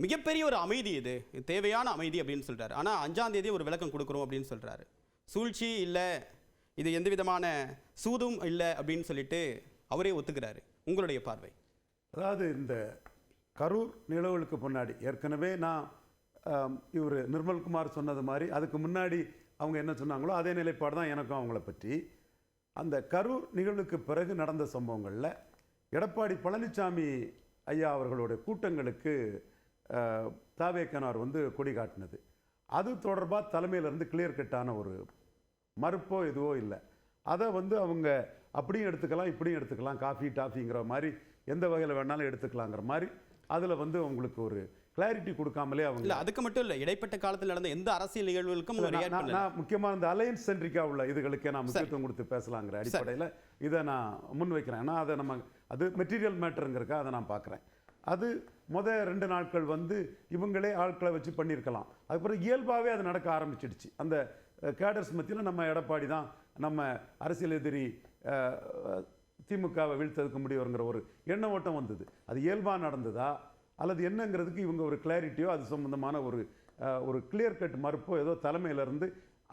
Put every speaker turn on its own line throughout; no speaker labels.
மிகப்பெரிய ஒரு அமைதி இது தேவையான அமைதி அப்படின்னு சொல்கிறாரு. ஆனால் 5ஆம் தேதி ஒரு விளக்கம் கொடுக்குறோம் அப்படின்னு சொல்கிறாரு. சூழ்ச்சி இல்லை, இது எந்த விதமான சூதும் இல்லை அப்படின்னு சொல்லிட்டு அவரே ஒத்துக்கிறாரு. உங்களுடைய பார்வை?
அதாவது இந்த கரூர் நிலவுகளுக்கு முன்னாடி ஏற்கனவே நான் இவர் நிர்மல்குமார் சொன்னது மாதிரி அதுக்கு முன்னாடி அவங்க என்ன சொன்னாங்களோ அதே நிலைப்பாடு தான் எனக்கும் அவங்கள பற்றி. அந்த கரூர் நிகழ்வுக்கு பிறகு நடந்த சம்பவங்களில் எடப்பாடி பழனிசாமி ஐயா அவர்களுடைய கூட்டங்களுக்கு தாவேக்கனார் கொடி காட்டினது, அது தொடர்பாக தலைமையிலேருந்து கிளியர் கட்டான ஒரு மறுப்போ எதுவோ இல்லை. அதை அவங்க அப்படியும் எடுத்துக்கலாம் இப்படியும் எடுத்துக்கலாம், காஃபி டாஃபிங்கிற மாதிரி எந்த வகையில் வேணாலும் எடுத்துக்கலாங்கிற மாதிரி அதில் உங்களுக்கு ஒரு கிளாரிட்டி கொடுக்காமலே அவங்க
இல்லை. அதுக்கு மட்டும் இல்லை, இடைப்பட்ட காலத்தில் நடந்த எந்த அரசியல் நிகழ்வுகளுக்கும்
நான் முக்கியமாக இந்த அலையன்ஸ் சென்ட்ரிக்காக உள்ள இதுகளுக்கே நான் முக்கியத்துவம் கொடுத்து பேசலாங்கிற அடிப்படையில் இதை நான் முன் வைக்கிறேன். ஏன்னா அதை அது மெட்டீரியல் மேட்டருங்கிறக்கா அதை நான் பார்க்குறேன். அது 2 நாட்கள் இவங்களே ஆட்களை வச்சு பண்ணியிருக்கலாம். அதுக்கப்புறம் இயல்பாகவே அது நடக்க ஆரம்பிச்சிடுச்சு. அந்த கேடர்ஸ் மத்தியில் நம்ம எடப்பாடி தான் நம்ம அரசியல் எதிரி திமுகவை வீழ்த்ததுக்கு முடியுங்கிற ஒரு எண்ண ஓட்டம் வந்தது. அது இயல்பாக நடந்ததா அல்லது என்னங்கிறதுக்கு இவங்க ஒரு கிளாரிட்டியோ அது சம்பந்தமான ஒரு கிளியர் கட் மறுப்போ ஏதோ தலைமையிலேருந்து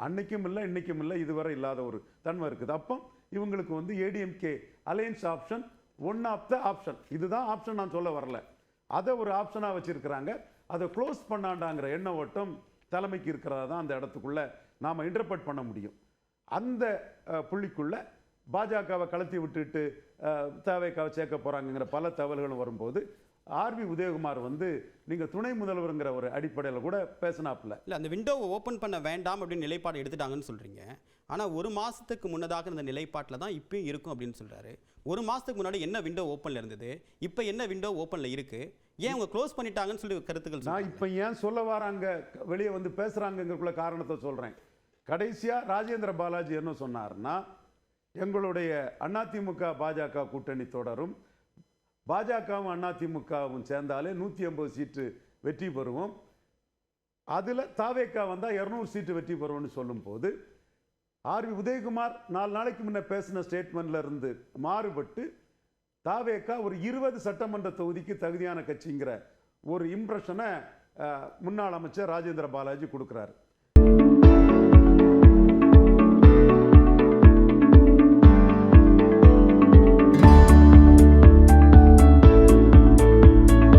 அன்னைக்கும் இல்லை இன்றைக்கும் இல்லை இதுவரை இல்லாத ஒரு தன்மை இருக்குது. அப்போ இவங்களுக்கு ADMK alliance option one of the option, இதுதான் ஆப்ஷன் நான் சொல்ல வரல, அதை ஒரு ஆப்ஷனாக வச்சுருக்கிறாங்க. அதை க்ளோஸ் பண்ணாண்டாங்கிற எண்ண ஓட்டம் தலைமைக்கு இருக்கிறதா தான் அந்த இடத்துக்குள்ளே நாம் இன்டர்பிரட் பண்ண முடியும். அந்த புள்ளிக்குள்ளே பாஜகவை கலத்தி விட்டுட்டு தவேகாவை சேர்க்க போகிறாங்கங்கிற பல தகவல்களும் வரும்போது ஆர்வி உதயகுமார் நீங்கள் துணை முதல்வருங்கிற ஒரு அடிப்படையில் கூட பேசினாப்புல.
இல்லை, அந்த விண்டோவை ஓப்பன் பண்ண வேண்டாம் அப்படின்னு நிலைப்பாடு எடுத்துட்டாங்கன்னு சொல்கிறீங்க. ஆனால் 1 மாதத்துக்கு முன்னதாக இருந்த நிலைப்பாட்டில் தான் இப்பயும் இருக்கும் அப்படின்னு சொல்கிறாரு. 1 மாதத்துக்கு முன்னாடி என்ன விண்டோ ஓப்பனில் இருந்தது, இப்போ என்ன விண்டோ ஓப்பனில் இருக்குது, ஏன் அவங்க க்ளோஸ் பண்ணிட்டாங்கன்னு சொல்லி கருத்துக்கள். நான்
இப்போ ஏன் சொல்ல வராங்க வெளியே பேசுகிறாங்கங்கிறக்குள்ள காரணத்தை சொல்கிறேன். கடைசியாக ராஜேந்திர பாலாஜி என்ன சொன்னார்னா, எங்களுடைய அதிமுக பாஜக கூட்டணி தொடரும், பாஜகவும் அதிமுகவும் சேர்ந்தாலே 180 சீட்டு வெற்றி பெறுவோம், அதில் தாவேக்கா வந்தால் 200 சீட்டு வெற்றி பெறுவோம்னு சொல்லும்போது ஆர்வி உதயகுமார் 4 நாளைக்கு முன்னே பேசின ஸ்டேட்மெண்ட்ல இருந்து மாறுபட்டு தாவேக்கா ஒரு 20 சட்டமன்ற தொகுதிக்கு தகுதியான கட்சிங்கிற ஒரு இம்ப்ரெஷனை முன்னாள் அமைச்சர் ராஜேந்திர பாலாஜி கொடுக்குறாரு.